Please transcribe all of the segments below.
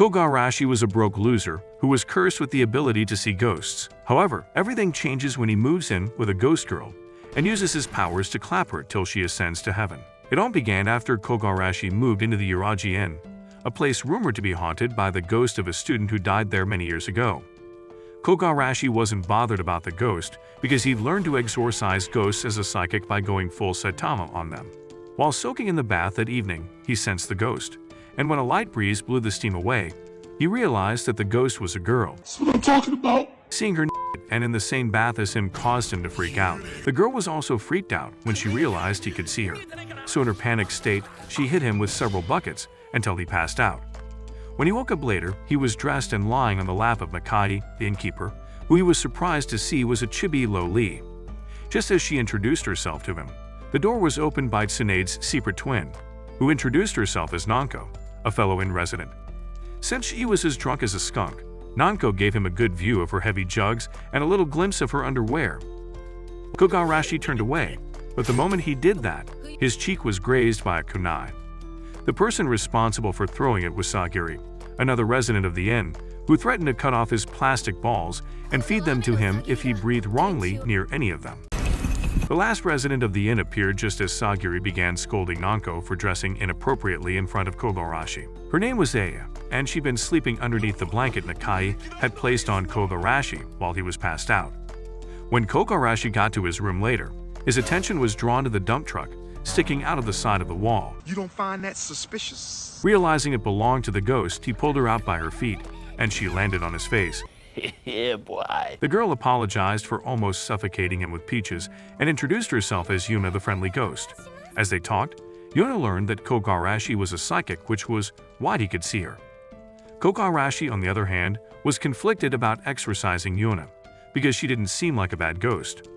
Kogarashi was a broke loser who was cursed with the ability to see ghosts. However, everything changes when he moves in with a ghost girl and uses his powers to clap her till she ascends to heaven. It all began after Kogarashi moved into the Yuraji Inn, a place rumored to be haunted by the ghost of a student who died there many years ago. Kogarashi wasn't bothered about the ghost because he'd learned to exorcise ghosts as a psychic by going full Saitama on them. While soaking in the bath that evening, he sensed the ghost, and when a light breeze blew the steam away, he realized that the ghost was a girl. That's what I'm talking about. Seeing her and in the same bath as him caused him to freak out. The girl was also freaked out when she realized he could see her. So in her panicked state, she hit him with several buckets until he passed out. When he woke up later, he was dressed and lying on the lap of Makai, the innkeeper, who he was surprised to see was a chibi Lo Lee. Just as she introduced herself to him, the door was opened by Tsunade's secret twin, who introduced herself as Nanko, a fellow inn resident. Since she was as drunk as a skunk, Nanko gave him a good view of her heavy jugs and a little glimpse of her underwear. Kogarashi turned away, but the moment he did that, his cheek was grazed by a kunai. The person responsible for throwing it was Sagiri, another resident of the inn, who threatened to cut off his plastic balls and feed them to him if he breathed wrongly near any of them. The last resident of the inn appeared just as Sagiri began scolding Nanko for dressing inappropriately in front of Kogarashi. Her name was Aya, and she'd been sleeping underneath the blanket Nakai had placed on Kogarashi while he was passed out. When Kogarashi got to his room later, his attention was drawn to the dump truck sticking out of the side of the wall. You don't find that suspicious? Realizing it belonged to the ghost, he pulled her out by her feet, and she landed on his face. Yeah, boy. The girl apologized for almost suffocating him with peaches and introduced herself as Yuna the friendly ghost. As they talked, Yuna learned that Kogarashi was a psychic, which was why he could see her. Kogarashi, on the other hand, was conflicted about exorcising Yuna, because she didn't seem like a bad ghost.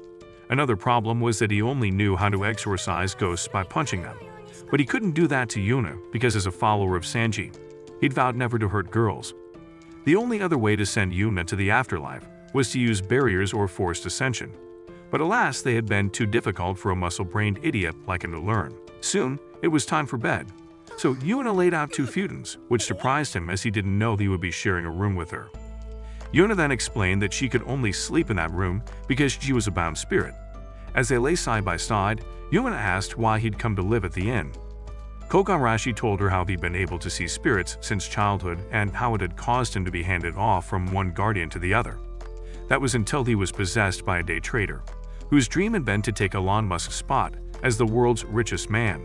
Another problem was that he only knew how to exorcise ghosts by punching them, but he couldn't do that to Yuna because as a follower of Sanji, he'd vowed never to hurt girls. The only other way to send Yuna to the afterlife was to use barriers or forced ascension, but alas, they had been too difficult for a muscle-brained idiot like him to learn. Soon, it was time for bed, so Yuna laid out 2 futons, which surprised him as he didn't know he would be sharing a room with her. Yuna then explained that she could only sleep in that room because she was a bound spirit. As they lay side by side, Yuna asked why he'd come to live at the inn. Kogarashi told her how he'd been able to see spirits since childhood and how it had caused him to be handed off from one guardian to the other. That was until he was possessed by a day trader, whose dream had been to take Elon Musk's spot as the world's richest man.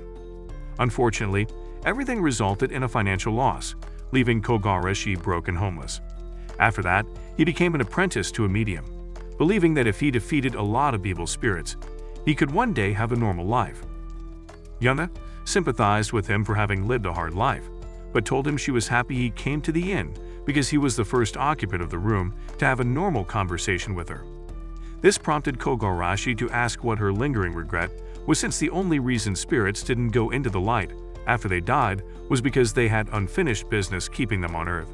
Unfortunately, everything resulted in a financial loss, leaving Kogarashi broke and homeless. After that, he became an apprentice to a medium, believing that if he defeated a lot of evil spirits, he could one day have a normal life. Yuna sympathized with him for having lived a hard life, but told him she was happy he came to the inn because he was the first occupant of the room to have a normal conversation with her. This prompted Kogarashi to ask what her lingering regret was, since the only reason spirits didn't go into the light after they died was because they had unfinished business keeping them on Earth.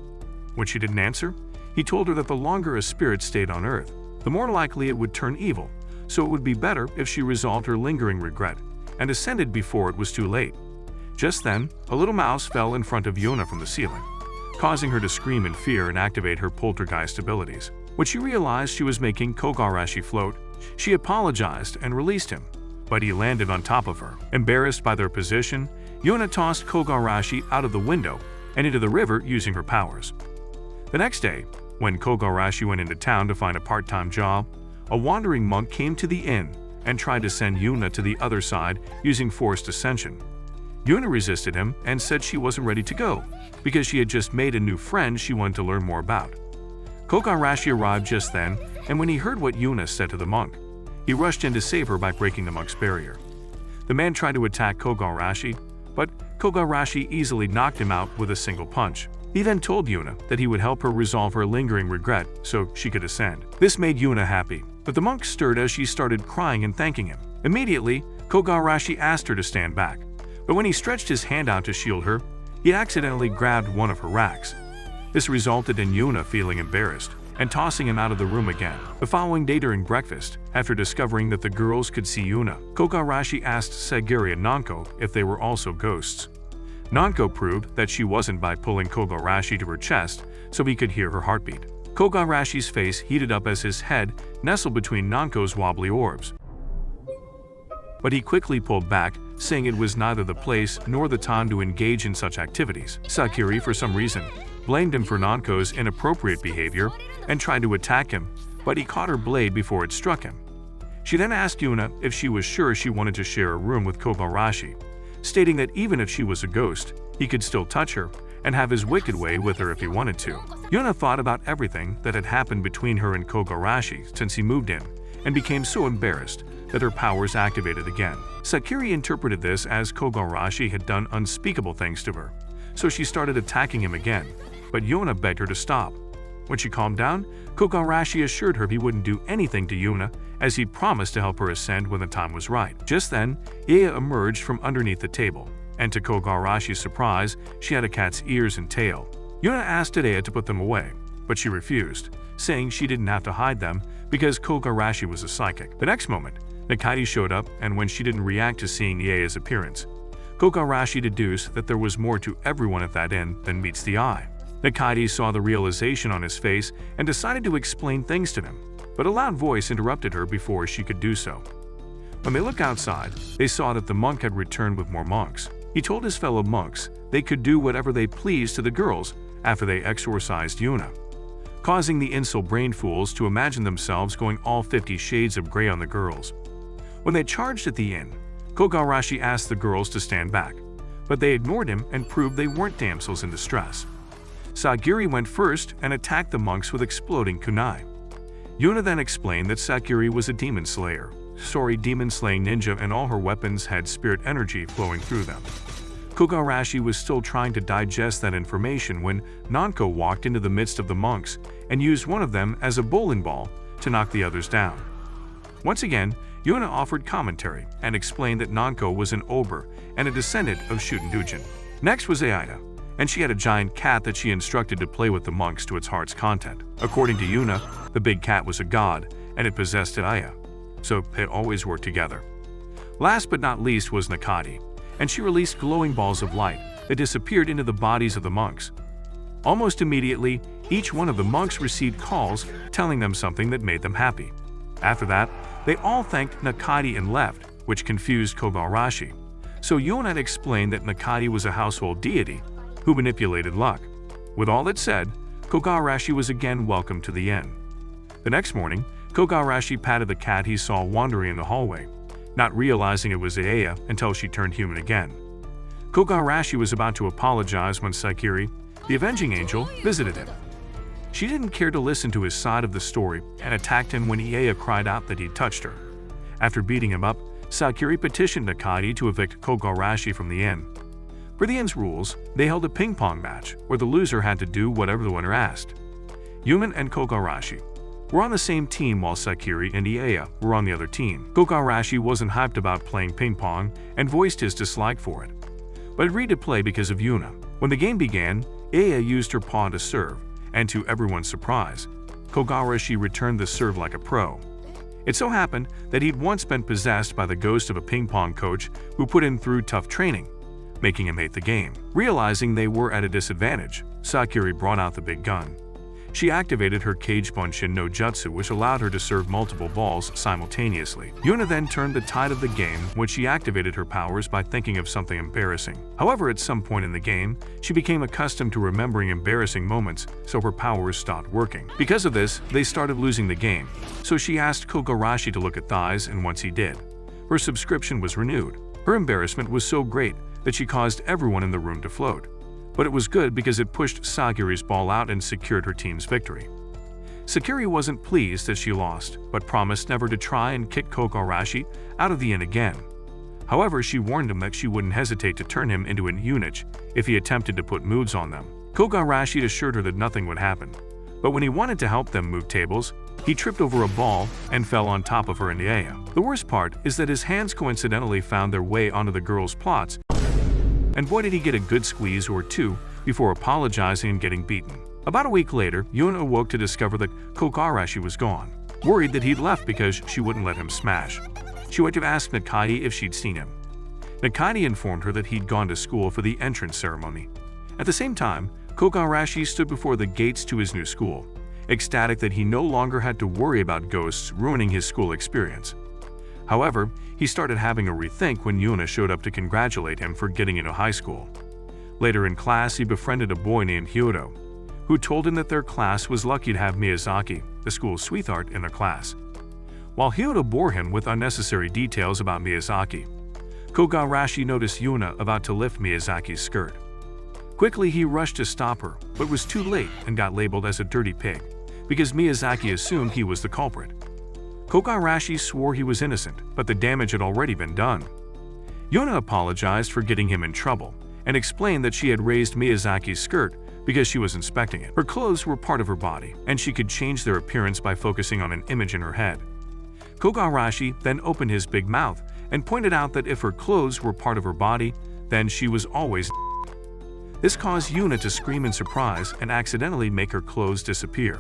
When she didn't answer, he told her that the longer a spirit stayed on Earth, the more likely it would turn evil, so it would be better if she resolved her lingering regret and ascended before it was too late. Just then, a little mouse fell in front of Yuna from the ceiling, causing her to scream in fear and activate her poltergeist abilities. When she realized she was making Kogarashi float, she apologized and released him, but he landed on top of her. Embarrassed by their position, Yuna tossed Kogarashi out of the window and into the river using her powers. The next day, when Kogarashi went into town to find a part-time job, a wandering monk came to the inn and tried to send Yuna to the other side using forced ascension. Yuna resisted him and said she wasn't ready to go because she had just made a new friend she wanted to learn more about. Kogarashi arrived just then, and when he heard what Yuna said to the monk, he rushed in to save her by breaking the monk's barrier. The man tried to attack Kogarashi, but Kogarashi easily knocked him out with a single punch. He then told Yuna that he would help her resolve her lingering regret so she could ascend. This made Yuna happy, but the monk stirred as she started crying and thanking him. Immediately, Kogarashi asked her to stand back, but when he stretched his hand out to shield her, he accidentally grabbed one of her racks. This resulted in Yuna feeling embarrassed and tossing him out of the room again. The following day during breakfast, after discovering that the girls could see Yuna, Kogarashi asked Sagiri and Nanko if they were also ghosts. Nanko proved that she wasn't by pulling Kogarashi to her chest so he could hear her heartbeat. Kogarashi's face heated up as his head nestled between Nanko's wobbly orbs. But he quickly pulled back, saying it was neither the place nor the time to engage in such activities. Sakura, for some reason, blamed him for Nanko's inappropriate behavior and tried to attack him, but he caught her blade before it struck him. She then asked Yuna if she was sure she wanted to share a room with Kogarashi, stating that even if she was a ghost, he could still touch her and have his wicked way with her if he wanted to. Yuna thought about everything that had happened between her and Kogarashi since he moved in and became so embarrassed that her powers activated again. Sakura interpreted this as Kogarashi had done unspeakable things to her, so she started attacking him again, but Yuna begged her to stop. When she calmed down, Kogarashi assured her he wouldn't do anything to Yuna, as he'd promised to help her ascend when the time was right. Just then, Aya emerged from underneath the table, and to Kogarashi's surprise, she had a cat's ears and tail. Yuna asked Aya to put them away, but she refused, saying she didn't have to hide them because Kogarashi was a psychic. The next moment, Nakati showed up, and when she didn't react to seeing Aya's appearance, Kogarashi deduced that there was more to everyone at that inn than meets the eye. Nakati saw the realization on his face and decided to explain things to him, but a loud voice interrupted her before she could do so. When they looked outside, they saw that the monk had returned with more monks. He told his fellow monks they could do whatever they pleased to the girls after they exorcised Yuna, causing the incel-brained fools to imagine themselves going all 50 shades of gray on the girls. When they charged at the inn, Kogarashi asked the girls to stand back, but they ignored him and proved they weren't damsels in distress. Sagiri went first and attacked the monks with exploding kunai. Yuna then explained that Sakura was a demon slayer, demon-slaying ninja, and all her weapons had spirit energy flowing through them. Kogarashi was still trying to digest that information when Nanko walked into the midst of the monks and used one of them as a bowling ball to knock the others down. Once again, Yuna offered commentary and explained that Nanko was an ober and a descendant of Shutendujin. Next was Aida, and she had a giant cat that she instructed to play with the monks to its heart's content. According to Yuna, the big cat was a god, and it possessed Aya, so they always worked together. Last but not least was Nakati, and she released glowing balls of light that disappeared into the bodies of the monks. Almost immediately, each one of the monks received calls telling them something that made them happy. After that, they all thanked Nakati and left, which confused Kogarashi. So Yuna explained that Nakati was a household deity who manipulated luck. With all that said, Kogarashi was again welcomed to the inn. The next morning, Kogarashi patted the cat he saw wandering in the hallway, not realizing it was Aya until she turned human again. Kogarashi was about to apologize when Sakura, the avenging angel, visited him. She didn't care to listen to his side of the story and attacked him when Aya cried out that he'd touched her. After beating him up, Sakura petitioned Nakati to evict Kogarashi from the inn. Per the inn's rules, they held a ping-pong match where the loser had to do whatever the winner asked. Yuman and Kogarashi were on the same team while Sakura and Aya were on the other team. Kogarashi wasn't hyped about playing ping-pong and voiced his dislike for it, but agreed to play because of Yuna. When the game began, Aya used her pawn to serve, and to everyone's surprise, Kogarashi returned the serve like a pro. It so happened that he'd once been possessed by the ghost of a ping-pong coach who put him through tough training, making him hate the game. Realizing they were at a disadvantage, Sakura brought out the big gun. She activated her Cage Bunshin no Jutsu, which allowed her to serve multiple balls simultaneously. Yuna then turned the tide of the game when she activated her powers by thinking of something embarrassing. However, at some point in the game, she became accustomed to remembering embarrassing moments, so her powers stopped working. Because of this, they started losing the game, so she asked Kogarashi to look at thighs, and once he did, her subscription was renewed. Her embarrassment was so great that she caused everyone in the room to float. But it was good because it pushed Sagiri's ball out and secured her team's victory. Sakura wasn't pleased that she lost, but promised never to try and kick Kogarashi out of the inn again. However, she warned him that she wouldn't hesitate to turn him into an eunuch if he attempted to put moods on them. Kogarashi assured her that nothing would happen, but when he wanted to help them move tables, he tripped over a ball and fell on top of her and Aya. The worst part is that his hands coincidentally found their way onto the girl's plots, and boy did he get a good squeeze or two before apologizing and getting beaten. About a week later, Yuna awoke to discover that Kogarashi was gone, worried that he'd left because she wouldn't let him smash. She went to ask Nakati if she'd seen him. Nakani informed her that he'd gone to school for the entrance ceremony. At the same time, Kogarashi stood before the gates to his new school, ecstatic that he no longer had to worry about ghosts ruining his school experience. However, he started having a rethink when Yuna showed up to congratulate him for getting into high school. Later in class, he befriended a boy named Hyodo, who told him that their class was lucky to have Miyazaki, the school's sweetheart, in their class. While Hyodo bore him with unnecessary details about Miyazaki, Kogarashi noticed Yuna about to lift Miyazaki's skirt. Quickly, he rushed to stop her, but was too late and got labeled as a dirty pig, because Miyazaki assumed he was the culprit. Kogarashi swore he was innocent, but the damage had already been done. Yuna apologized for getting him in trouble and explained that she had raised Miyazaki's skirt because she was inspecting it. Her clothes were part of her body, and she could change their appearance by focusing on an image in her head. Kogarashi then opened his big mouth and pointed out that if her clothes were part of her body, then she was always. This caused Yuna to scream in surprise and accidentally make her clothes disappear.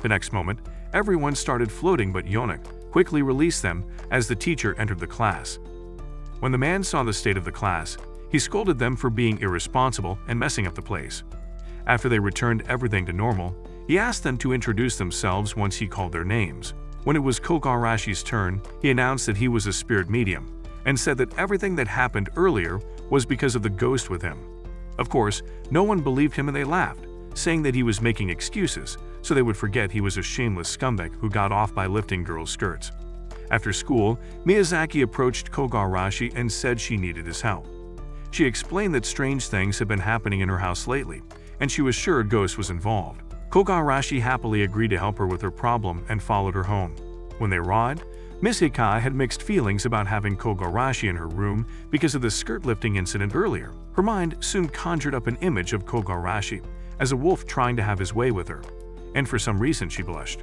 The next moment, everyone started floating, but Yuna quickly released them as the teacher entered the class. When the man saw the state of the class, he scolded them for being irresponsible and messing up the place. After they returned everything to normal, he asked them to introduce themselves once he called their names. When it was Kogarashi's turn, he announced that he was a spirit medium and said that everything that happened earlier was because of the ghost with him. Of course, no one believed him and they laughed, saying that he was making excuses so they would forget he was a shameless scumbag who got off by lifting girls' skirts. After school, Miyazaki approached Kogarashi and said she needed his help. She explained that strange things had been happening in her house lately, and she was sure a ghost was involved. Kogarashi happily agreed to help her with her problem and followed her home. When they arrived, Miss Hikai had mixed feelings about having Kogarashi in her room because of the skirt-lifting incident earlier. Her mind soon conjured up an image of Kogarashi as a wolf trying to have his way with her, and for some reason she blushed.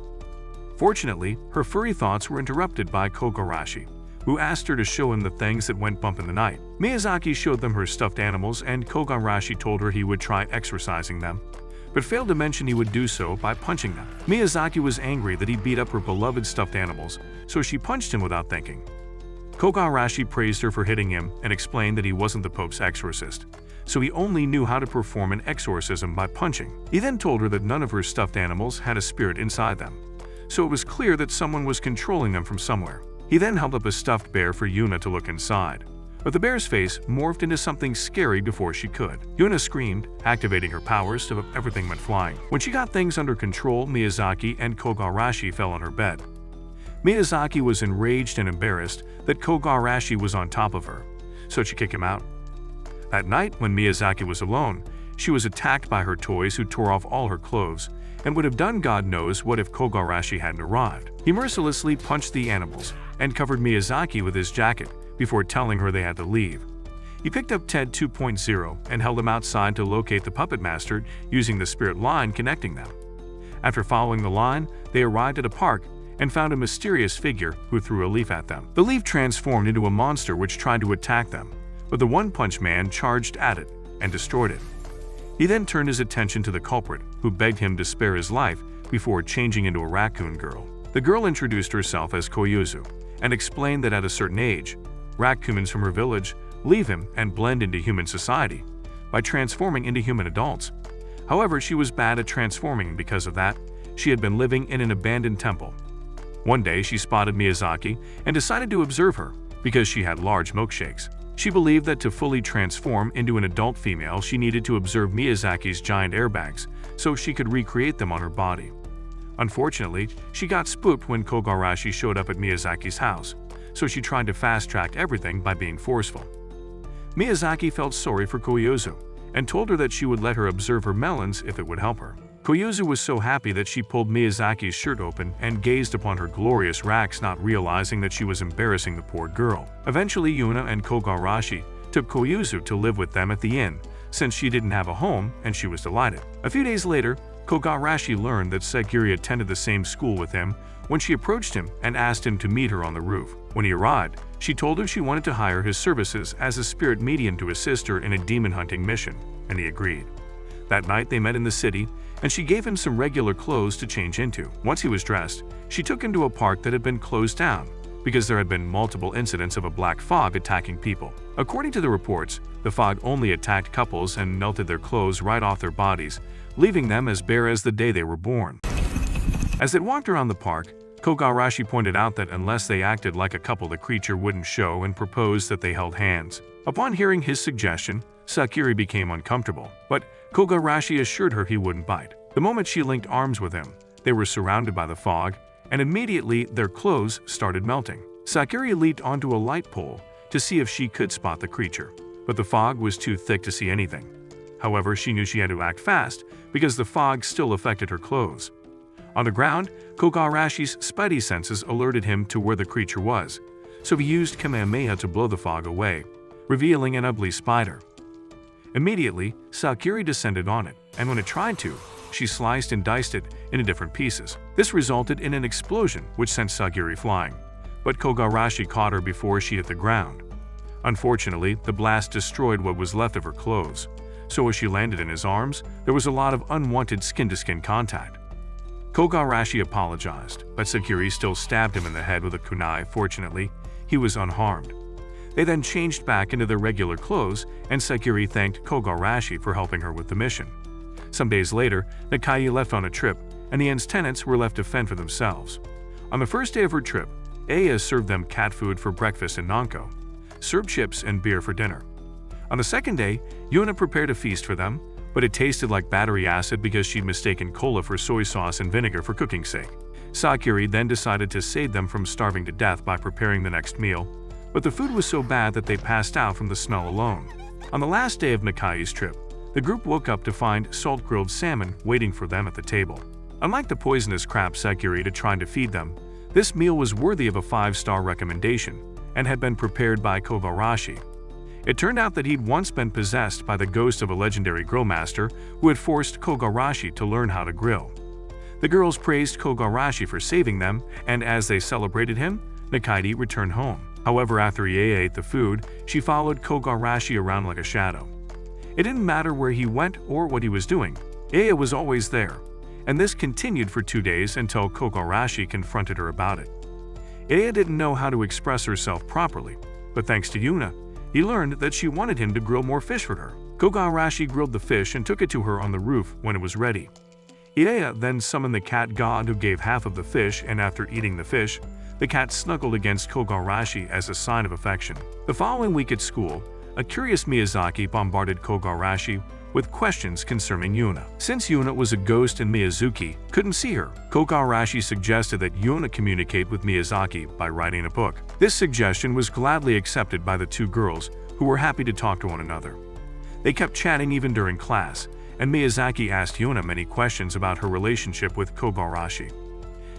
Fortunately, her furry thoughts were interrupted by Kogarashi, who asked her to show him the things that went bump in the night. Miyazaki showed them her stuffed animals, and Kogarashi told her he would try exorcising them, but failed to mention he would do so by punching them. Miyazaki was angry that he beat up her beloved stuffed animals, so she punched him without thinking. Kogarashi praised her for hitting him and explained that he wasn't the Pope's exorcist, so he only knew how to perform an exorcism by punching. He then told her that none of her stuffed animals had a spirit inside them, so it was clear that someone was controlling them from somewhere. He then held up a stuffed bear for Yuna to look inside, but the bear's face morphed into something scary before she could. Yuna screamed, activating her powers so that everything went flying. When she got things under control, Miyazaki and Kogarashi fell on her bed. Miyazaki was enraged and embarrassed that Kogarashi was on top of her, so she kicked him out. That night, when Miyazaki was alone, she was attacked by her toys who tore off all her clothes and would have done God knows what if Kogarashi hadn't arrived. He mercilessly punched the animals and covered Miyazaki with his jacket before telling her they had to leave. He picked up Ted 2.0 and held him outside to locate the puppet master using the spirit line connecting them. After following the line, they arrived at a park and found a mysterious figure who threw a leaf at them. The leaf transformed into a monster which tried to attack them, but the One-Punch Man charged at it and destroyed it. He then turned his attention to the culprit, who begged him to spare his life before changing into a raccoon girl. The girl introduced herself as Koyuzu and explained that at a certain age, raccoons from her village leave him and blend into human society by transforming into human adults. However, she was bad at transforming. Because of that, she had been living in an abandoned temple. One day, she spotted Miyazaki and decided to observe her because she had large milkshakes. She believed that to fully transform into an adult female, she needed to observe Miyazaki's giant airbags so she could recreate them on her body. Unfortunately, she got spooked when Kogarashi showed up at Miyazaki's house, so she tried to fast-track everything by being forceful. Miyazaki felt sorry for Koyuzu and told her that she would let her observe her melons if it would help her. Koyuzu was so happy that she pulled Miyazaki's shirt open and gazed upon her glorious racks, not realizing that she was embarrassing the poor girl. Eventually, Yuna and Kogarashi took Koyuzu to live with them at the inn, since she didn't have a home and she was delighted. A few days later, Kogarashi learned that Sagiri attended the same school with him when she approached him and asked him to meet her on the roof. When he arrived, she told him she wanted to hire his services as a spirit medium to assist her in a demon hunting mission, and he agreed. That night, they met in the city, and she gave him some regular clothes to change into. Once he was dressed, she took him to a park that had been closed down, because there had been multiple incidents of a black fog attacking people. According to the reports, the fog only attacked couples and melted their clothes right off their bodies, leaving them as bare as the day they were born. As they walked around the park, Kogarashi pointed out that unless they acted like a couple, the creature wouldn't show, and proposed that they held hands. Upon hearing his suggestion, Sakura became uncomfortable, but Kogarashi assured her he wouldn't bite. The moment she linked arms with him, they were surrounded by the fog, and immediately their clothes started melting. Sakura leaped onto a light pole to see if she could spot the creature, but the fog was too thick to see anything. However, she knew she had to act fast because the fog still affected her clothes. On the ground, Kogarashi's spidey senses alerted him to where the creature was, so he used Kamehameha to blow the fog away, revealing an ugly spider. Immediately, Sakura descended on it, and when it tried to, she sliced and diced it into different pieces. This resulted in an explosion which sent Sakura flying, but Kogarashi caught her before she hit the ground. Unfortunately, the blast destroyed what was left of her clothes, so as she landed in his arms, there was a lot of unwanted skin-to-skin contact. Kogarashi apologized, but Sakura still stabbed him in the head with a kunai. Fortunately, he was unharmed. They then changed back into their regular clothes, and Sakura thanked Kogarashi for helping her with the mission. Some days later, Nakai left on a trip, and the inn's tenants were left to fend for themselves. On the first day of her trip, Aya served them cat food for breakfast and Nanko served chips and beer for dinner. On the second day, Yuna prepared a feast for them, but it tasted like battery acid because she'd mistaken cola for soy sauce and vinegar for cooking's sake. Sakura then decided to save them from starving to death by preparing the next meal, but the food was so bad that they passed out from the smell alone. On the last day of Nakai's trip, the group woke up to find salt-grilled salmon waiting for them at the table. Unlike the poisonous crab Sakura tried to feed them, this meal was worthy of a 5-star recommendation and had been prepared by Kogarashi. It turned out that he'd once been possessed by the ghost of a legendary grill master who had forced Kogarashi to learn how to grill. The girls praised Kogarashi for saving them, and as they celebrated him, Nakai returned home. However, after Aya ate the food, she followed Kogarashi around like a shadow. It didn't matter where he went or what he was doing, Aya was always there, and this continued for 2 days until Kogarashi confronted her about it. Aya didn't know how to express herself properly, but thanks to Yuna, he learned that she wanted him to grill more fish for her. Kogarashi grilled the fish and took it to her on the roof when it was ready. Aya then summoned the cat god who gave half of the fish, and after eating the fish, the cat snuggled against Kogarashi as a sign of affection. The following week at school, a curious Miyazaki bombarded Kogarashi with questions concerning Yuna. Since Yuna was a ghost and Miyazuki couldn't see her, Kogarashi suggested that Yuna communicate with Miyazaki by writing a book. This suggestion was gladly accepted by the two girls, who were happy to talk to one another. They kept chatting even during class, and Miyazaki asked Yuna many questions about her relationship with Kogarashi.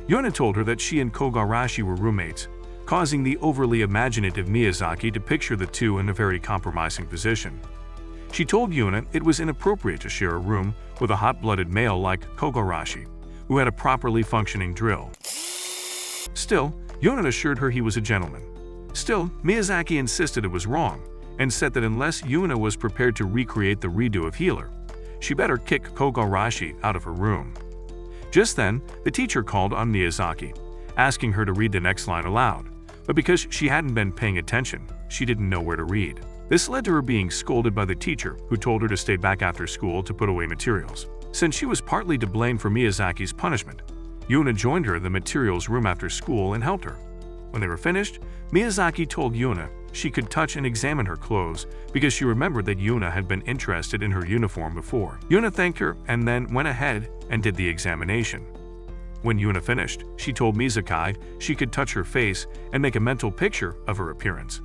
Yuna told her that she and Kogarashi were roommates, causing the overly imaginative Miyazaki to picture the two in a very compromising position. She told Yuna it was inappropriate to share a room with a hot-blooded male like Kogarashi, who had a properly functioning drill. Still, Yuna assured her he was a gentleman. Still, Miyazaki insisted it was wrong, and said that unless Yuna was prepared to recreate the redo of Healer, she better kick Kogarashi out of her room. Just then, the teacher called on Miyazaki, asking her to read the next line aloud, but because she hadn't been paying attention, she didn't know where to read. This led to her being scolded by the teacher, who told her to stay back after school to put away materials. Since she was partly to blame for Miyazaki's punishment, Yuna joined her in the materials room after school and helped her. When they were finished, Miyazaki told Yuna she could touch and examine her clothes because she remembered that Yuna had been interested in her uniform before. Yuna thanked her and then went ahead and did the examination. When Yuna finished, she told Mizaki she could touch her face and make a mental picture of her appearance.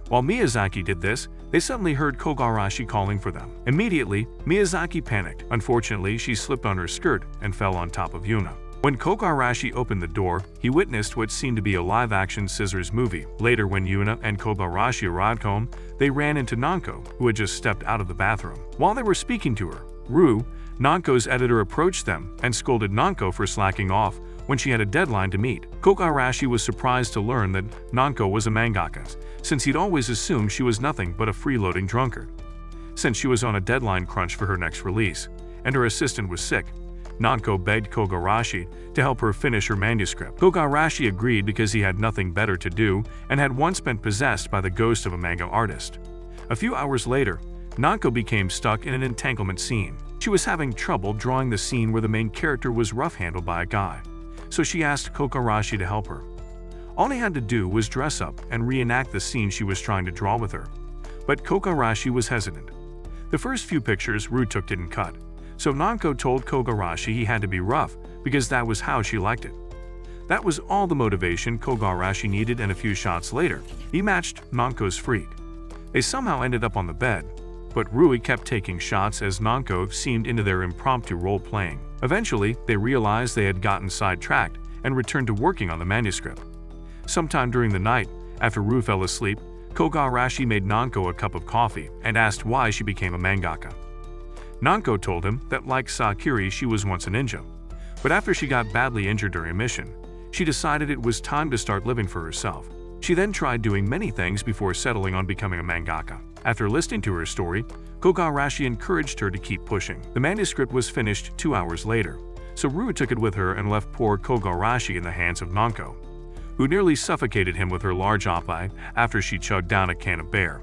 While Miyazaki did this, they suddenly heard Kogarashi calling for them. Immediately, Miyazaki panicked. Unfortunately, she slipped on her skirt and fell on top of Yuna. When Kogarashi opened the door, he witnessed what seemed to be a live-action scissors movie. Later, when Yuna and Kogarashi arrived home, they ran into Nanko, who had just stepped out of the bathroom. While they were speaking to her, Ru, Nanko's editor, approached them and scolded Nanko for slacking off when she had a deadline to meet. Kogarashi was surprised to learn that Nanko was a mangaka, since he'd always assumed she was nothing but a freeloading drunkard. Since she was on a deadline crunch for her next release, and her assistant was sick, Nanko begged Kogarashi to help her finish her manuscript. Kogarashi agreed because he had nothing better to do and had once been possessed by the ghost of a manga artist. A few hours later, Nanko became stuck in an entanglement scene. She was having trouble drawing the scene where the main character was rough-handled by a guy, so she asked Kogarashi to help her. All he had to do was dress up and reenact the scene she was trying to draw with her. But Kogarashi was hesitant. The first few pictures Ru didn't cut, so Nanko told Kogarashi he had to be rough because that was how she liked it. That was all the motivation Kogarashi needed, and a few shots later, he matched Nanko's freak. They somehow ended up on the bed, but Rui kept taking shots as Nanko seemed into their impromptu role-playing. Eventually, they realized they had gotten sidetracked and returned to working on the manuscript. Sometime during the night, after Rui fell asleep, Kogarashi made Nanko a cup of coffee and asked why she became a mangaka. Nanko told him that like Sakiri, she was once a ninja, but after she got badly injured during a mission, she decided it was time to start living for herself. She then tried doing many things before settling on becoming a mangaka. After listening to her story, Kogarashi encouraged her to keep pushing. The manuscript was finished 2 hours later, so Rui took it with her and left poor Kogarashi in the hands of Nanko, who nearly suffocated him with her large oppai after she chugged down a can of beer.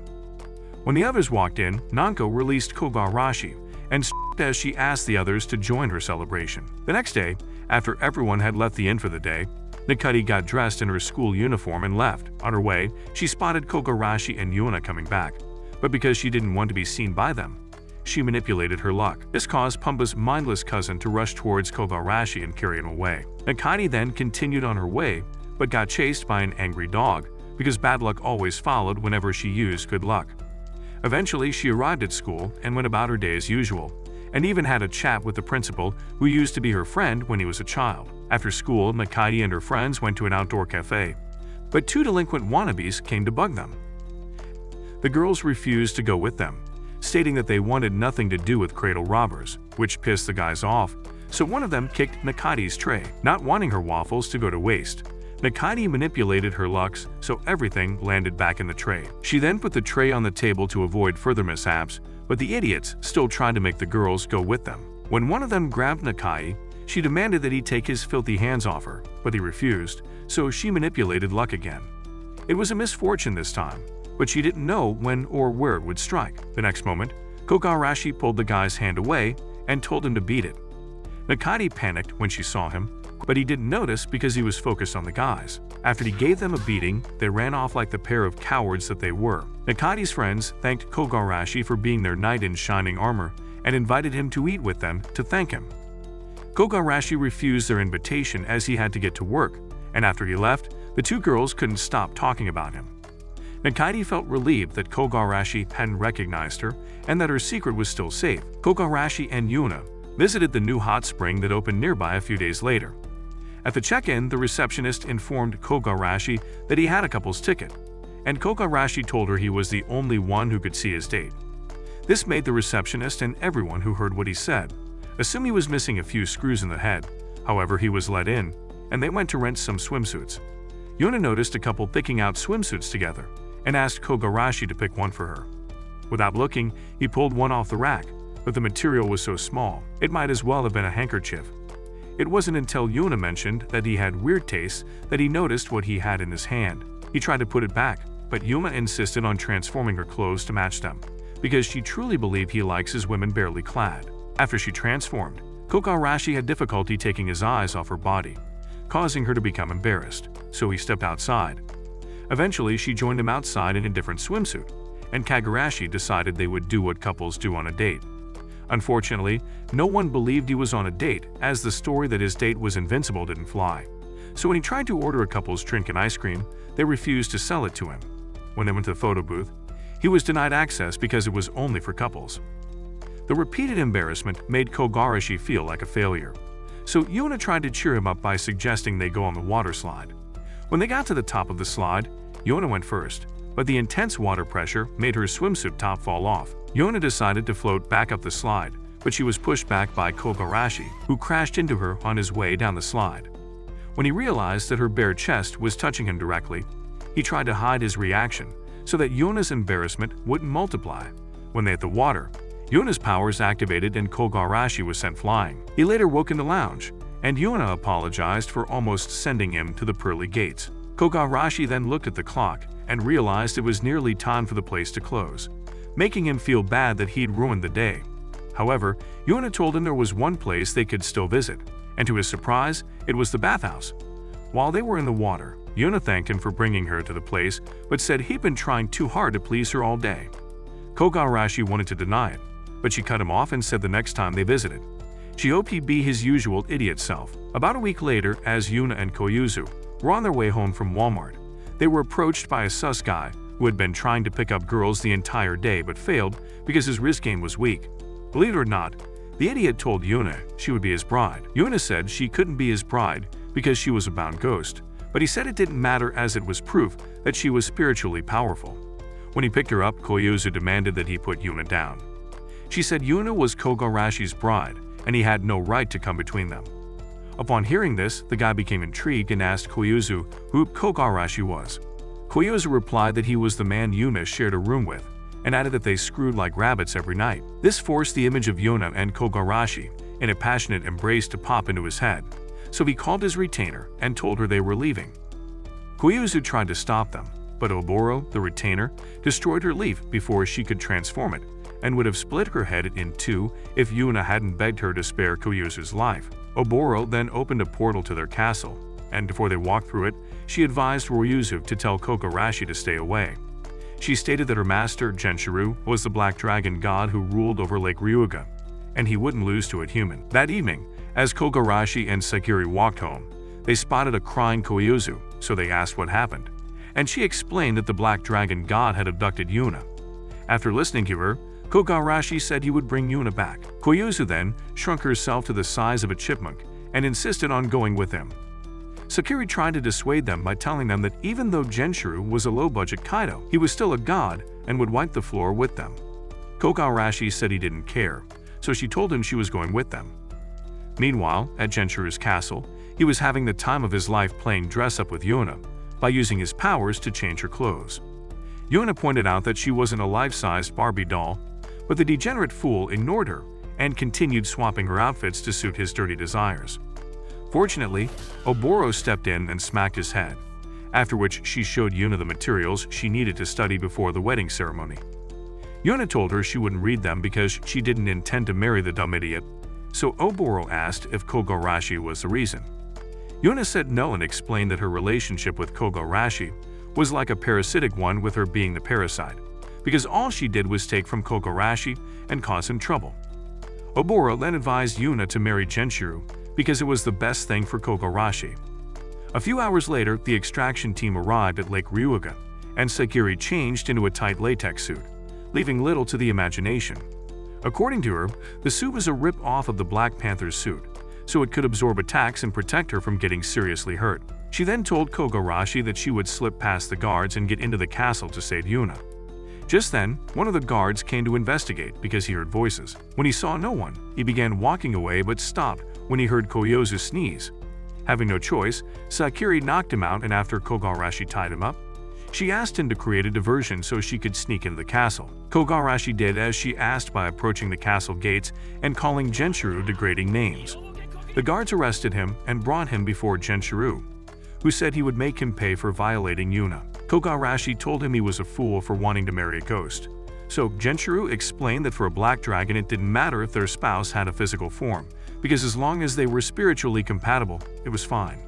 When the others walked in, Nanko released Kogarashi and as she asked the others to join her celebration. The next day, after everyone had left the inn for the day, Nakati got dressed in her school uniform and left. On her way, she spotted Kogarashi and Yuna coming back, but because she didn't want to be seen by them, she manipulated her luck. This caused Pumba's mindless cousin to rush towards Kogarashi and carry him away. Nakati then continued on her way, but got chased by an angry dog because bad luck always followed whenever she used good luck. Eventually, she arrived at school and went about her day as usual, and even had a chat with the principal who used to be her friend when he was a child. After school, Nakati and her friends went to an outdoor cafe, but 2 delinquent wannabes came to bug them. The girls refused to go with them, stating that they wanted nothing to do with cradle robbers, which pissed the guys off, so one of them kicked Nakati's tray. Not wanting her waffles to go to waste, Nakati manipulated her lucks so everything landed back in the tray. She then put the tray on the table to avoid further mishaps, but the idiots still tried to make the girls go with them. When one of them grabbed Nakati, she demanded that he take his filthy hands off her, but he refused, so she manipulated luck again. It was a misfortune this time, but she didn't know when or where it would strike. The next moment, Kogarashi pulled the guy's hand away and told him to beat it. Nakati panicked when she saw him, but he didn't notice because he was focused on the guys. After he gave them a beating, they ran off like the pair of cowards that they were. Nakati's friends thanked Kogarashi for being their knight in shining armor and invited him to eat with them to thank him. Kogarashi refused their invitation as he had to get to work, and after he left, the 2 girls couldn't stop talking about him. Nakati felt relieved that Kogarashi hadn't recognized her and that her secret was still safe. Kogarashi and Yuna visited the new hot spring that opened nearby a few days later. At the check-in, the receptionist informed Kogarashi that he had a couple's ticket, and Kogarashi told her he was the only one who could see his date. This made the receptionist and everyone who heard what he said assume he was missing a few screws in the head. However, he was let in, and they went to rent some swimsuits. Yuna noticed a couple picking out swimsuits together and asked Kogarashi to pick one for her. Without looking, he pulled one off the rack, but the material was so small, it might as well have been a handkerchief. It wasn't until Yuna mentioned that he had weird tastes that he noticed what he had in his hand. He tried to put it back, but Yuna insisted on transforming her clothes to match them, because she truly believed he likes his women barely clad. After she transformed, Kogarashi had difficulty taking his eyes off her body, causing her to become embarrassed, so he stepped outside. Eventually, she joined him outside in a different swimsuit, and Kogarashi decided they would do what couples do on a date. Unfortunately, no one believed he was on a date, as the story that his date was invincible didn't fly. So when he tried to order a couple's drink and ice cream, they refused to sell it to him. When they went to the photo booth, he was denied access because it was only for couples. The repeated embarrassment made Kogarashi feel like a failure, so Yuna tried to cheer him up by suggesting they go on the water slide. When they got to the top of the slide, Yuna went first, but the intense water pressure made her swimsuit top fall off. Yuna decided to float back up the slide, but she was pushed back by Kogarashi, who crashed into her on his way down the slide. When he realized that her bare chest was touching him directly, he tried to hide his reaction so that Yuna's embarrassment wouldn't multiply. When they hit the water, Yuna's powers activated and Kogarashi was sent flying. He later woke in the lounge, and Yuna apologized for almost sending him to the pearly gates. Kogarashi then looked at the clock and realized it was nearly time for the place to close, making him feel bad that he'd ruined the day. However, Yuna told him there was one place they could still visit, and to his surprise, it was the bathhouse. While they were in the water, Yuna thanked him for bringing her to the place, but said he'd been trying too hard to please her all day. Kogarashi wanted to deny it, but she cut him off and said the next time they visited, she hoped he'd be his usual idiot self. About a week later, as Yuna and Koyuzu were on their way home from Walmart, they were approached by a sus guy who had been trying to pick up girls the entire day but failed because his wrist game was weak. Believe it or not, the idiot told Yuna she would be his bride. Yuna said she couldn't be his bride because she was a bound ghost, but he said it didn't matter as it was proof that she was spiritually powerful. When he picked her up, Koyuzu demanded that he put Yuna down. She said Yuna was Kogarashi's bride and he had no right to come between them. Upon hearing this, the guy became intrigued and asked Koyuzu who Kogarashi was. Koyuzu replied that he was the man Yuna shared a room with, and added that they screwed like rabbits every night. This forced the image of Yuna and Kogarashi in a passionate embrace to pop into his head, so he called his retainer and told her they were leaving. Koyuzu tried to stop them, but Oboro, the retainer, destroyed her leaf before she could transform it, and would have split her head in two if Yuna hadn't begged her to spare Koyuzu's life. Oboro then opened a portal to their castle, and before they walked through it, she advised Ryuzu to tell Kogarashi to stay away. She stated that her master, Genshiro, was the black dragon god who ruled over Lake Ryuga, and he wouldn't lose to a human. That evening, as Kogarashi and Sakuri walked home, they spotted a crying Koyuzu, so they asked what happened, and she explained that the black dragon god had abducted Yuna. After listening to her, Kogarashi said he would bring Yuna back. Koyuzu then shrunk herself to the size of a chipmunk and insisted on going with him. Sakuri tried to dissuade them by telling them that even though Genshiro was a low-budget Kaido, he was still a god and would wipe the floor with them. Kogarashi said he didn't care, so she told him she was going with them. Meanwhile, at Genshiro's castle, he was having the time of his life playing dress-up with Yuna by using his powers to change her clothes. Yuna pointed out that she wasn't a life-sized Barbie doll, but the degenerate fool ignored her and continued swapping her outfits to suit his dirty desires. Fortunately, Oboro stepped in and smacked his head, after which she showed Yuna the materials she needed to study before the wedding ceremony. Yuna told her she wouldn't read them because she didn't intend to marry the dumb idiot, so Oboro asked if Kogarashi was the reason. Yuna said no and explained that her relationship with Kogarashi was like a parasitic one, with her being the parasite, because all she did was take from Kogarashi and cause him trouble. Oboro then advised Yuna to marry Genshiro because it was the best thing for Kogarashi. A few hours later, the extraction team arrived at Lake Ryuga, and Sakuri changed into a tight latex suit, leaving little to the imagination. According to her, the suit was a rip-off of the Black Panther's suit, so it could absorb attacks and protect her from getting seriously hurt. She then told Kogarashi that she would slip past the guards and get into the castle to save Yuna. Just then, one of the guards came to investigate because he heard voices. When he saw no one, he began walking away but stopped when he heard Koyuzu sneeze. Having no choice, Sakuri knocked him out, and after Kogarashi tied him up, she asked him to create a diversion so she could sneak into the castle. Kogarashi did as she asked by approaching the castle gates and calling Genshiro degrading names. The guards arrested him and brought him before Genshiro, who said he would make him pay for violating Yuna. Kogarashi told him he was a fool for wanting to marry a ghost. So Genshiro explained that for a black dragon it didn't matter if their spouse had a physical form, because as long as they were spiritually compatible, it was fine.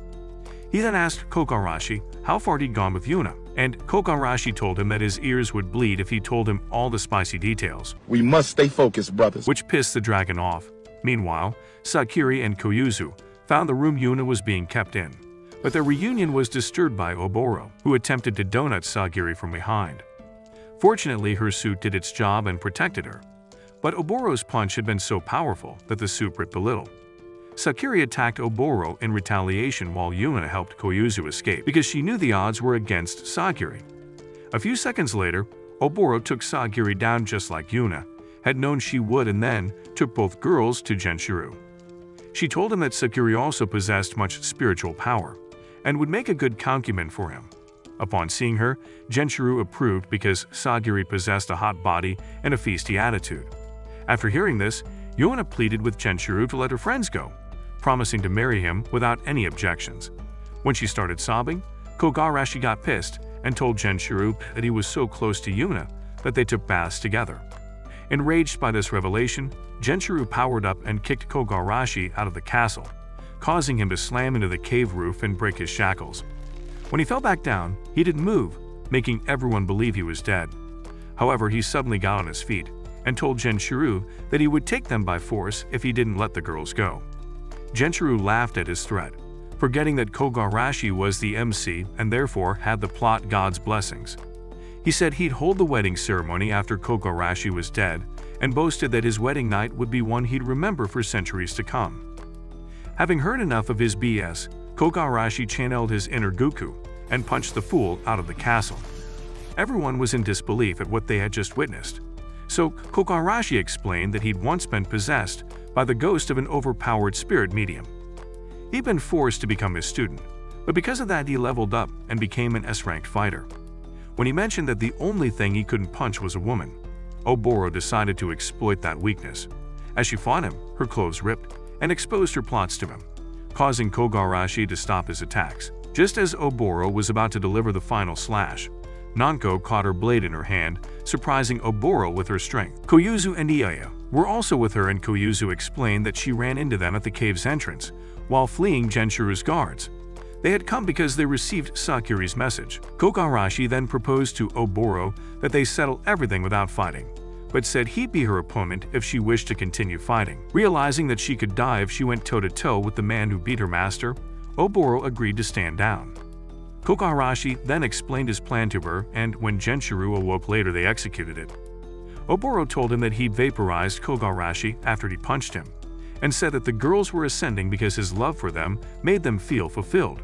He then asked Kogarashi how far he'd gone with Yuna, and Kogarashi told him that his ears would bleed if he told him all the spicy details. We must stay focused, brothers. Which pissed the dragon off. Meanwhile, Sakuri and Koyuzu found the room Yuna was being kept in, but their reunion was disturbed by Oboro, who attempted to donut Sakuri from behind. Fortunately, her suit did its job and protected her, but Oboro's punch had been so powerful that the suit ripped a little. Sakuri attacked Oboro in retaliation while Yuna helped Koyuzu escape because she knew the odds were against Sakuri. A few seconds later, Oboro took Sakuri down just like Yuna had known she would, and then took both girls to Genshiro. She told him that Sakuri also possessed much spiritual power and would make a good concubine for him. Upon seeing her, Genshiro approved because Sakuri possessed a hot body and a feisty attitude. After hearing this, Yuna pleaded with Genshiro to let her friends go, promising to marry him without any objections. When she started sobbing, Kogarashi got pissed and told Genshiro that he was so close to Yuna that they took baths together. Enraged by this revelation, Genshiro powered up and kicked Kogarashi out of the castle, causing him to slam into the cave roof and break his shackles. When he fell back down, he didn't move, making everyone believe he was dead. However, he suddenly got on his feet and told Genshiro that he would take them by force if he didn't let the girls go. Genshiro laughed at his threat, forgetting that Kogarashi was the MC and therefore had the plot god's blessings. He said he'd hold the wedding ceremony after Kogarashi was dead and boasted that his wedding night would be one he'd remember for centuries to come. Having heard enough of his BS, Kogarashi channeled his inner Goku and punched the fool out of the castle. Everyone was in disbelief at what they had just witnessed. So Kogarashi explained that he'd once been possessed by the ghost of an overpowered spirit medium. He'd been forced to become his student, but because of that he leveled up and became an S-ranked fighter. When he mentioned that the only thing he couldn't punch was a woman, Oboro decided to exploit that weakness. As she fought him, her clothes ripped and exposed her plots to him, causing Kogarashi to stop his attacks. Just as Oboro was about to deliver the final slash, Nanko caught her blade in her hand, surprising Oboro with her strength. Koyuzu and Iaya were also with her, and Koyuzu explained that she ran into them at the cave's entrance while fleeing Genshiro's guards. They had come because they received Sakuri's message. Kogarashi then proposed to Oboro that they settle everything without fighting, but said he'd be her opponent if she wished to continue fighting. Realizing that she could die if she went toe-to-toe with the man who beat her master, Oboro agreed to stand down. Kogarashi then explained his plan to her, and when Genshiro awoke later they executed it. Oboro told him that he'd vaporized Kogarashi after he punched him, and said that the girls were ascending because his love for them made them feel fulfilled.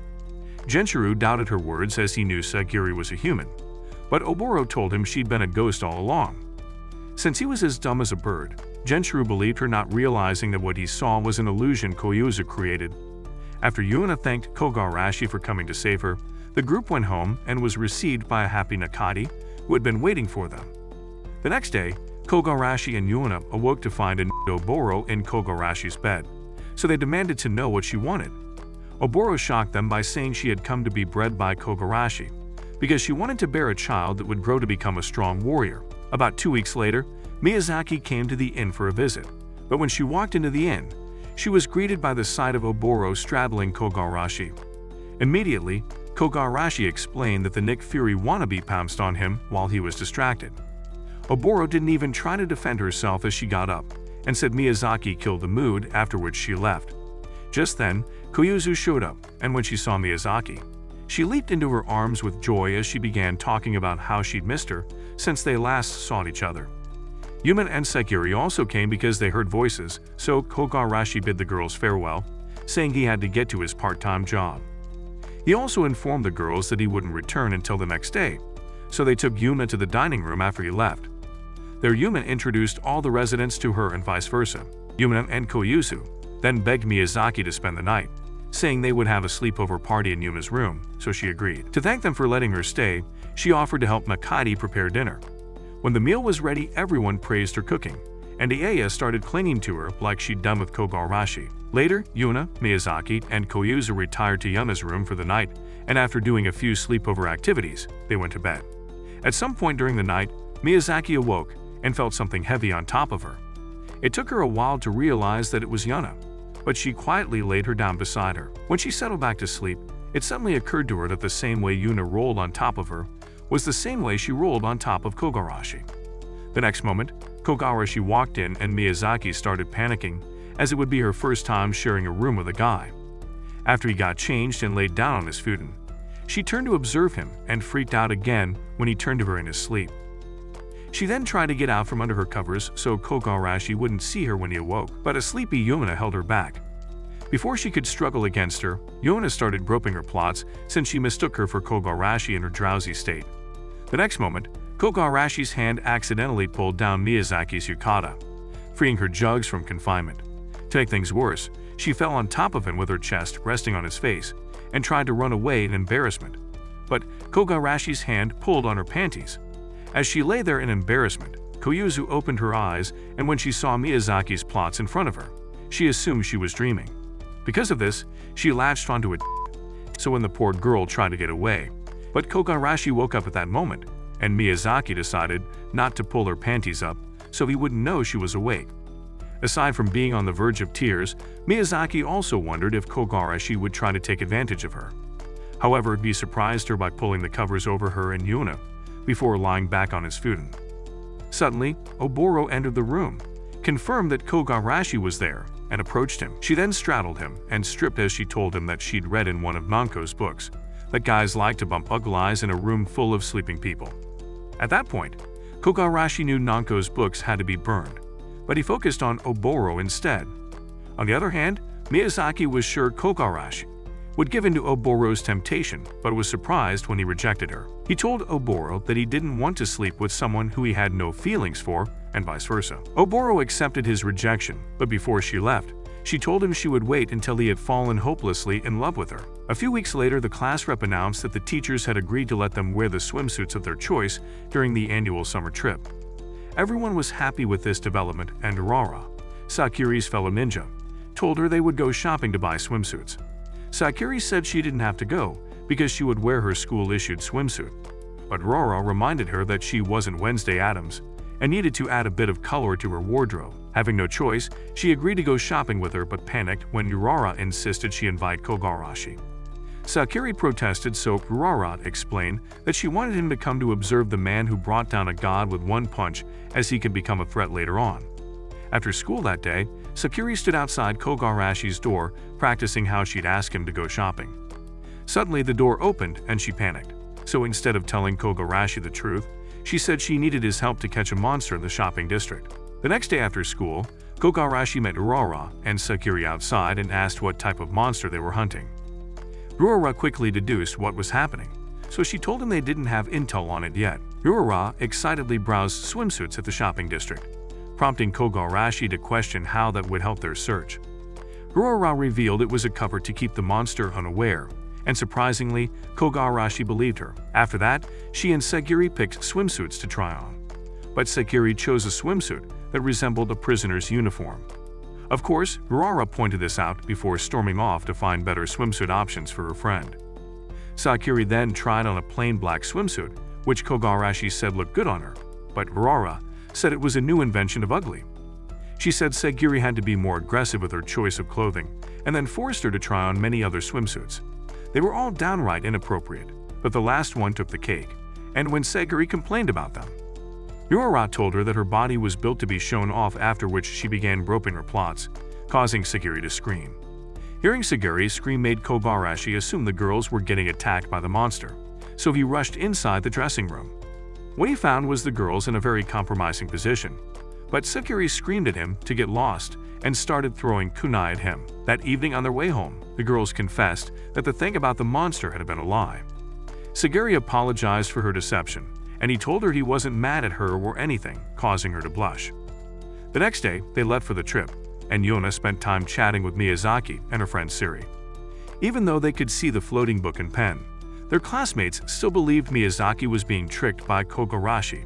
Genshiro doubted her words as he knew Sakuri was a human, but Oboro told him she'd been a ghost all along. Since he was as dumb as a bird, Genshiro believed her, not realizing that what he saw was an illusion Koyuzu created. After Yuna thanked Kogarashi for coming to save her, the group went home and was received by a happy Nakati who had been waiting for them. The next day, Kogarashi and Yuna awoke to find Oboro in Kogarashi's bed, so they demanded to know what she wanted. Oboro shocked them by saying she had come to be bred by Kogarashi because she wanted to bear a child that would grow to become a strong warrior. About 2 weeks later, Miyazaki came to the inn for a visit, but when she walked into the inn, she was greeted by the sight of Oboro straddling Kogarashi. Immediately, Kogarashi explained that the Nick Fury wannabe pounced on him while he was distracted. Oboro didn't even try to defend herself as she got up, and said Miyazaki killed the mood, after which she left. Just then, Koyuzu showed up, and when she saw Miyazaki, she leaped into her arms with joy as she began talking about how she'd missed her since they last saw each other. Yuma and Sakuri also came because they heard voices, so Kogarashi bid the girls farewell, saying he had to get to his part-time job. He also informed the girls that he wouldn't return until the next day, so they took Yuma to the dining room after he left. There, Yuma introduced all the residents to her and vice versa. Yuma and Koyuzu then begged Miyazaki to spend the night, saying they would have a sleepover party in Yuma's room, so she agreed. To thank them for letting her stay, she offered to help Nakati prepare dinner. When the meal was ready, everyone praised her cooking, and Iaya started clinging to her like she'd done with Kogarashi. Later, Yuna, Miyazaki, and Koyuzu retired to Yuna's room for the night, and after doing a few sleepover activities, they went to bed. At some point during the night, Miyazaki awoke and felt something heavy on top of her. It took her a while to realize that it was Yuna, but she quietly laid her down beside her. When she settled back to sleep, it suddenly occurred to her that the same way Yuna rolled on top of her was the same way she rolled on top of Kogarashi. The next moment, Kogarashi walked in and Miyazaki started panicking, as it would be her first time sharing a room with a guy. After he got changed and laid down on his futon, she turned to observe him and freaked out again when he turned to her in his sleep. She then tried to get out from under her covers so Kogarashi wouldn't see her when he awoke, but a sleepy Yuna held her back. Before she could struggle against her, Yuna started groping her plots since she mistook her for Kogarashi in her drowsy state. The next moment, Kogarashi's hand accidentally pulled down Miyazaki's yukata, freeing her jugs from confinement. To make things worse, she fell on top of him with her chest resting on his face and tried to run away in embarrassment. But Kogarashi's hand pulled on her panties. As she lay there in embarrassment, Koyuzu opened her eyes, and when she saw Miyazaki's plots in front of her, she assumed she was dreaming. Because of this, she latched onto it, so when the poor girl tried to get away. But Kogarashi woke up at that moment, and Miyazaki decided not to pull her panties up so he wouldn't know she was awake. Aside from being on the verge of tears, Miyazaki also wondered if Kogarashi would try to take advantage of her. However, he surprised her by pulling the covers over her and Yuna before lying back on his futon. Suddenly, Oboro entered the room, confirmed that Kogarashi was there, and approached him. She then straddled him and stripped as she told him that she'd read in one of Nanko's books that guys like to bump uglies in a room full of sleeping people. At that point, Kogarashi knew Nanko's books had to be burned, but he focused on Oboro instead. On the other hand, Miyazaki was sure Kogarashi would give in to Oboro's temptation, but was surprised when he rejected her. He told Oboro that he didn't want to sleep with someone who he had no feelings for, and vice versa. Oboro accepted his rejection, but before she left, she told him she would wait until he had fallen hopelessly in love with her. A few weeks later, the class rep announced that the teachers had agreed to let them wear the swimsuits of their choice during the annual summer trip. Everyone was happy with this development, and Urara, Sakuri's fellow ninja, told her they would go shopping to buy swimsuits. Sakuri said she didn't have to go because she would wear her school-issued swimsuit, but Urara reminded her that she wasn't Wednesday Addams and needed to add a bit of color to her wardrobe. Having no choice, she agreed to go shopping with her but panicked when Urara insisted she invite Kogarashi. Sakuri protested, so Urara explained that she wanted him to come to observe the man who brought down a god with one punch, as he could become a threat later on. After school that day, Sakuri stood outside Kogarashi's door, practicing how she'd ask him to go shopping. Suddenly, the door opened and she panicked. So instead of telling Kogarashi the truth, she said she needed his help to catch a monster in the shopping district. The next day after school, Kogarashi met Urara and Sakuri outside and asked what type of monster they were hunting. Urara quickly deduced what was happening, so she told him they didn't have intel on it yet. Urara excitedly browsed swimsuits at the shopping district, prompting Kogarashi to question how that would help their search. Urara revealed it was a cover to keep the monster unaware, and surprisingly, Kogarashi believed her. After that, she and Sakuri picked swimsuits to try on. But Sakuri chose a swimsuit that resembled a prisoner's uniform. Of course, Urara pointed this out before storming off to find better swimsuit options for her friend. Sakuri then tried on a plain black swimsuit, which Kogarashi said looked good on her, but Urara said it was a new invention of ugly. She said Sakuri had to be more aggressive with her choice of clothing, and then forced her to try on many other swimsuits. They were all downright inappropriate, but the last one took the cake, and when Sakuri complained about them, Urara told her that her body was built to be shown off, after which she began groping her plots, causing Sakuri to scream. Hearing Sakuri's scream made Kogarashi assume the girls were getting attacked by the monster, so he rushed inside the dressing room. What he found was the girls in a very compromising position, but Sakuri screamed at him to get lost and started throwing kunai at him. That evening on their way home, the girls confessed that the thing about the monster had been a lie. Sakuri apologized for her deception, and he told her he wasn't mad at her or anything, causing her to blush. The next day, they left for the trip, and Yona spent time chatting with Miyazaki and her friend Siri. Even though they could see the floating book and pen, their classmates still believed Miyazaki was being tricked by Kogarashi,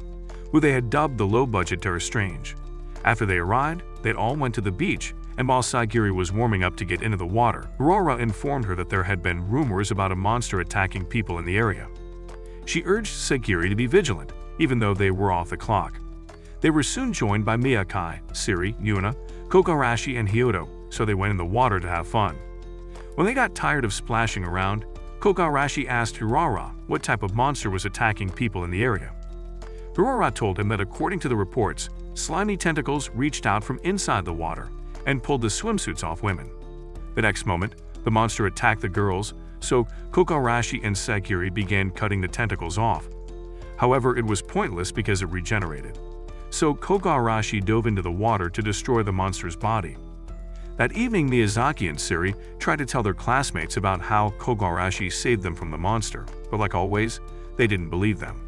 who they had dubbed the low-budget Terror Strange. After they arrived, they all went to the beach, and while Sakuri was warming up to get into the water, Urara informed her that there had been rumors about a monster attacking people in the area. She urged Sakuri to be vigilant, even though they were off the clock. They were soon joined by Miyake, Siri, Yuna, Kogarashi, and Hyoto, so they went in the water to have fun. When they got tired of splashing around, Kogarashi asked Urara what type of monster was attacking people in the area. Urara told him that according to the reports, slimy tentacles reached out from inside the water and pulled the swimsuits off women. The next moment, the monster attacked the girls, so Kogarashi and Sakuri began cutting the tentacles off. However, it was pointless because it regenerated. So Kogarashi dove into the water to destroy the monster's body. That evening, Miyazaki and Siri tried to tell their classmates about how Kogarashi saved them from the monster, but like always, they didn't believe them.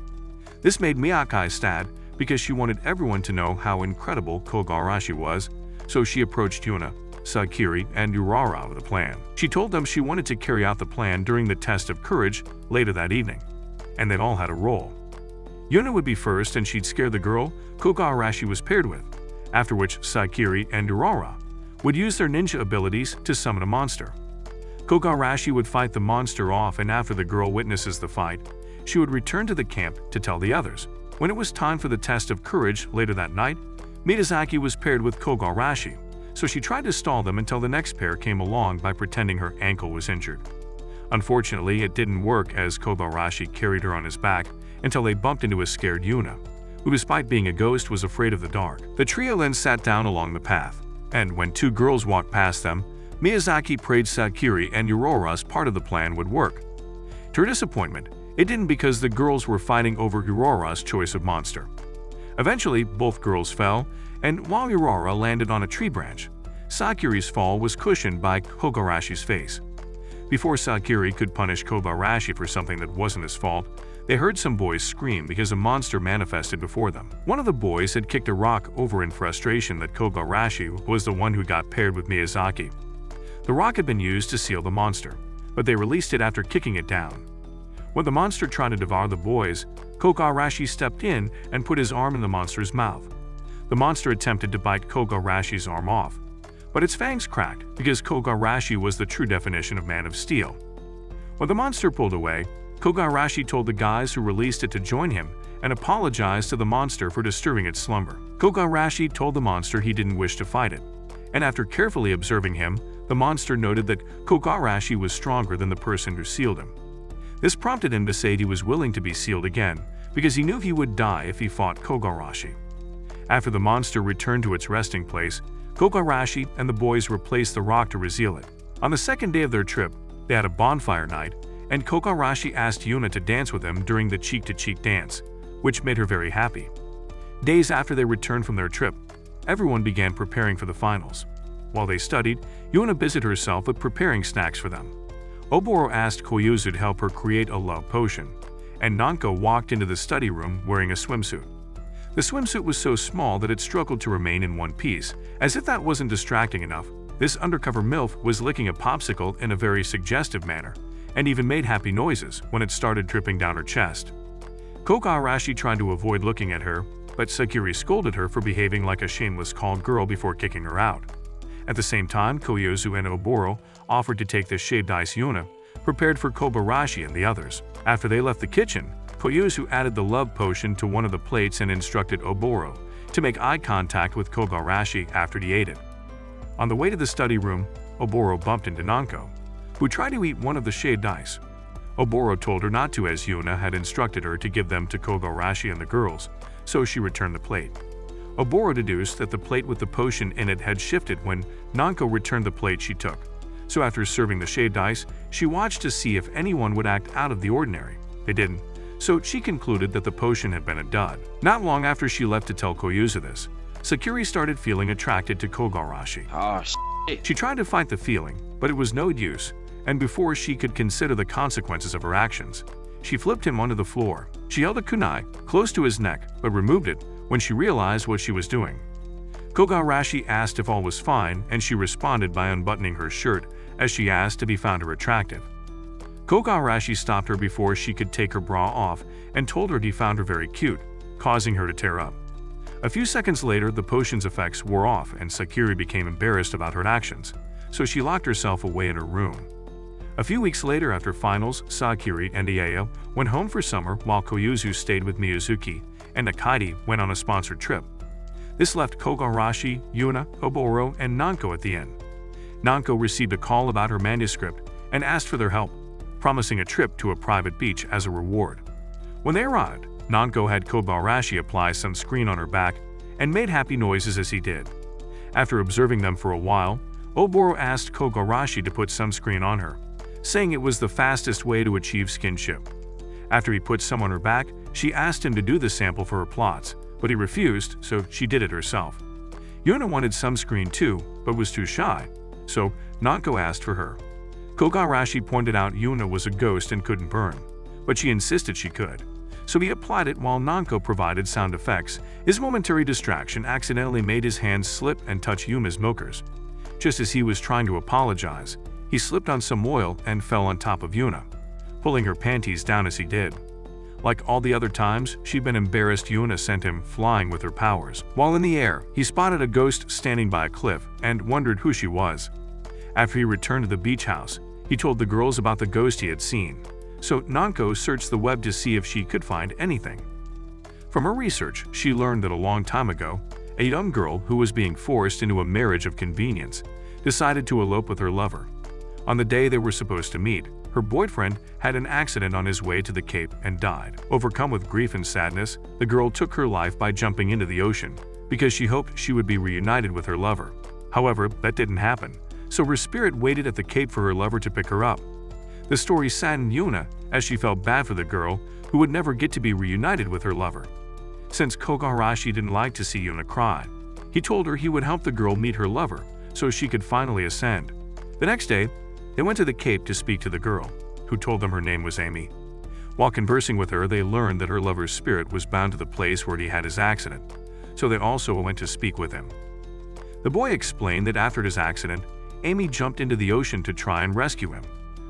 This made Miyake sad because she wanted everyone to know how incredible Kogarashi was, so she approached Yuna, Sakuri, and Urara with a plan. She told them she wanted to carry out the plan during the test of courage later that evening, and they'd all had a role. Yuna would be first and she'd scare the girl Koga Arashi was paired with, after which Sakiri and Aurora would use their ninja abilities to summon a monster. Koga Arashi would fight the monster off, and after the girl witnesses the fight, she would return to the camp to tell the others. When it was time for the test of courage later that night, Miyazaki was paired with Koga Arashi, so she tried to stall them until the next pair came along by pretending her ankle was injured. Unfortunately, it didn't work as Koga Arashi carried her on his back until they bumped into a scared Yuna, who despite being a ghost was afraid of the dark. The trio then sat down along the path, and when two girls walked past them, Miyazaki prayed Sakiri and Aurora's part of the plan would work. To her disappointment, it didn't, because the girls were fighting over Aurora's choice of monster. Eventually, both girls fell, and while Aurora landed on a tree branch, Sakiri's fall was cushioned by Koga Arashi's face. Before Sakiri could punish Koga Arashi for something that wasn't his fault, they heard some boys scream because a monster manifested before them. One of the boys had kicked a rock over in frustration that Koga Arashi was the one who got paired with Miyazaki. The rock had been used to seal the monster, but they released it after kicking it down. When the monster tried to devour the boys, Koga Arashi stepped in and put his arm in the monster's mouth. The monster attempted to bite Koga Arashi's arm off, but its fangs cracked because Koga Arashi was the true definition of man of steel. When the monster pulled away, Koga Arashi told the guys who released it to join him and apologized to the monster for disturbing its slumber. Koga Arashi told the monster he didn't wish to fight it, and after carefully observing him, the monster noted that Koga Arashi was stronger than the person who sealed him. This prompted him to say he was willing to be sealed again because he knew he would die if he fought Koga Arashi. After the monster returned to its resting place, Koga Arashi and the boys replaced the rock to reseal it. On the second day of their trip, they had a bonfire night, and Koga Arashi asked Yuna to dance with him during the cheek-to-cheek dance, which made her very happy. Days after they returned from their trip, everyone began preparing for the finals. While they studied, Yuna busied herself with preparing snacks for them. Oboro asked Koyuzu to help her create a love potion, and Nanko walked into the study room wearing a swimsuit. The swimsuit was so small that it struggled to remain in one piece. As if that wasn't distracting enough, this undercover MILF was licking a popsicle in a very suggestive manner, and even made happy noises when it started dripping down her chest. Koga Arashi tried to avoid looking at her, but Sakiri scolded her for behaving like a shameless called girl before kicking her out. At the same time, Koyuzu and Oboro offered to take the shaved ice Yuna, prepared for Koga Arashi and the others. After they left the kitchen, Koyuzu added the love potion to one of the plates and instructed Oboro to make eye contact with Koga Arashi after he ate it. On the way to the study room, Oboro bumped into Nanko, who tried to eat one of the shaved ice. Oboro told her not to, as Yuna had instructed her to give them to Koga Arashi and the girls, so she returned the plate. Oboro deduced that the plate with the potion in it had shifted when Nanko returned the plate she took, so after serving the shaved ice, she watched to see if anyone would act out of the ordinary. They didn't, so she concluded that the potion had been a dud. Not long after she left to tell Koyuzu this, Sakiri started feeling attracted to Koga Arashi. Oh, shit. She tried to fight the feeling, but it was no use, and before she could consider the consequences of her actions, she flipped him onto the floor. She held a kunai close to his neck, but removed it when she realized what she was doing. Koga Arashi asked if all was fine, and she responded by unbuttoning her shirt as she asked if he found her attractive. Koga Arashi stopped her before she could take her bra off and told her he found her very cute, causing her to tear up. A few seconds later, the potion's effects wore off and Sakiri became embarrassed about her actions, so she locked herself away in her room. A few weeks later, after finals, Sakiri and Ieo went home for summer while Koyuzu stayed with Miyazuki and Akaide went on a sponsored trip. This left Koga Arashi, Yuna, Oboro, and Nanko at the end. Nanko received a call about her manuscript and asked for their help, promising a trip to a private beach as a reward. When they arrived, Nanko had Koga Arashi apply sunscreen on her back and made happy noises as he did. After observing them for a while, Oboro asked Koga Arashi to put sunscreen on her, saying it was the fastest way to achieve skinship. After he put some on her back, she asked him to do the sample for her plots, but he refused, so she did it herself. Yuna wanted sunscreen too, but was too shy, so Nanko asked for her. Koga Arashi pointed out Yuna was a ghost and couldn't burn, but she insisted she could, so he applied it while Nanko provided sound effects. His momentary distraction accidentally made his hands slip and touch Yuna's milkers. Just as he was trying to apologize, he slipped on some oil and fell on top of Yuna, pulling her panties down as he did. Like all the other times, she'd been embarrassed. Yuna sent him flying with her powers. While in the air, he spotted a ghost standing by a cliff and wondered who she was. After he returned to the beach house, he told the girls about the ghost he had seen. So Nanko searched the web to see if she could find anything. From her research, she learned that a long time ago, a young girl who was being forced into a marriage of convenience decided to elope with her lover. On the day they were supposed to meet, her boyfriend had an accident on his way to the Cape and died. Overcome with grief and sadness, the girl took her life by jumping into the ocean because she hoped she would be reunited with her lover. However, that didn't happen, so her spirit waited at the Cape for her lover to pick her up. The story saddened Yuna as she felt bad for the girl who would never get to be reunited with her lover. Since Kogarashi didn't like to see Yuna cry, he told her he would help the girl meet her lover so she could finally ascend. The next day, they went to the Cape to speak to the girl, who told them her name was Amy. While conversing with her, they learned that her lover's spirit was bound to the place where he had his accident, so they also went to speak with him. The boy explained that after his accident, Amy jumped into the ocean to try and rescue him,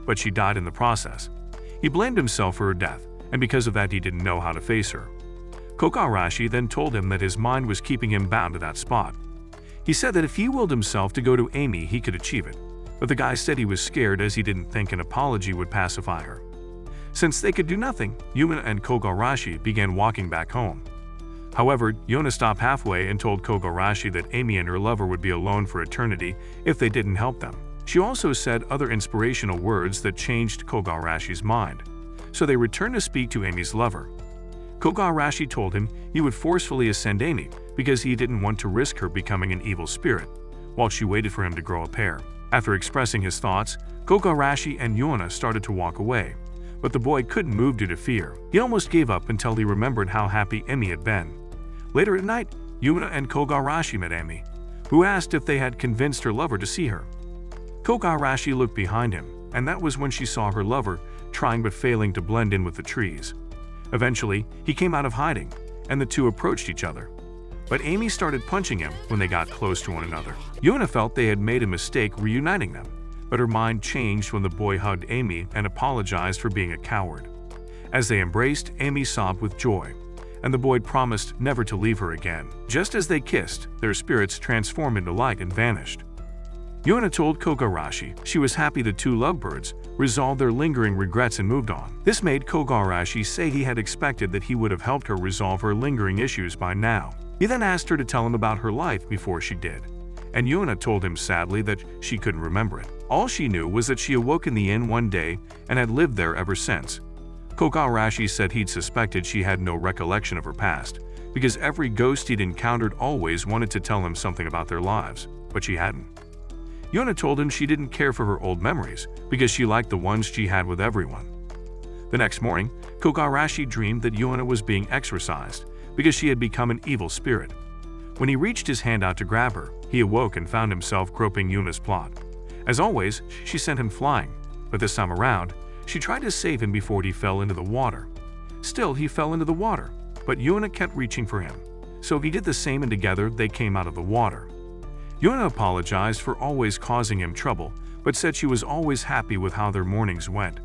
but she died in the process. He blamed himself for her death, and because of that he didn't know how to face her. Kogarashi then told him that his mind was keeping him bound to that spot. He said that if he willed himself to go to Amy, he could achieve it, but the guy said he was scared as he didn't think an apology would pacify her. Since they could do nothing, Yuna and Kogarashi began walking back home. However, Yuna stopped halfway and told Kogarashi that Amy and her lover would be alone for eternity if they didn't help them. She also said other inspirational words that changed Kogarashi's mind, so they returned to speak to Amy's lover. Kogarashi told him he would forcefully ascend Amy because he didn't want to risk her becoming an evil spirit, while she waited for him to grow a pair. After expressing his thoughts, Kogarashi and Yuna started to walk away, but the boy couldn't move due to fear. He almost gave up until he remembered how happy Amy had been. Later at night, Yuna and Kogarashi met Amy, who asked if they had convinced her lover to see her. Kogarashi looked behind him, and that was when she saw her lover trying but failing to blend in with the trees. Eventually, he came out of hiding, and the two approached each other. But Amy started punching him when they got close to one another. Yuna felt they had made a mistake reuniting them, but her mind changed when the boy hugged Amy and apologized for being a coward. As they embraced, Amy sobbed with joy, and the boy promised never to leave her again. Just as they kissed, their spirits transformed into light and vanished. Yuna told Kogarashi she was happy the two lovebirds resolved their lingering regrets and moved on. This made Kogarashi say he had expected that he would have helped her resolve her lingering issues by now. He then asked her to tell him about her life before she did, and Yuna told him sadly that she couldn't remember it. All she knew was that she awoke in the inn one day and had lived there ever since. Kogarashi said he'd suspected she had no recollection of her past, because every ghost he'd encountered always wanted to tell him something about their lives, but she hadn't. Yuna told him she didn't care for her old memories because she liked the ones she had with everyone. The next morning, Kogarashi dreamed that Yuna was being exorcised because she had become an evil spirit. When he reached his hand out to grab her, he awoke and found himself groping Yuna's plot. As always, she sent him flying, but this time around, she tried to save him before he fell into the water. Still, he fell into the water, but Yuna kept reaching for him, so he did the same and together they came out of the water. Yuna apologized for always causing him trouble, but said she was always happy with how their mornings went.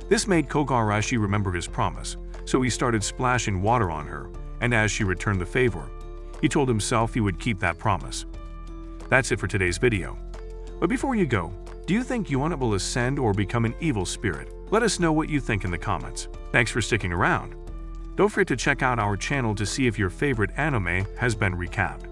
This made Kogarashi remember his promise, so he started splashing water on her, and as she returned the favor, he told himself he would keep that promise. That's it for today's video. But before you go, do you think Yuna will ascend or become an evil spirit? Let us know what you think in the comments. Thanks for sticking around. Don't forget to check out our channel to see if your favorite anime has been recapped.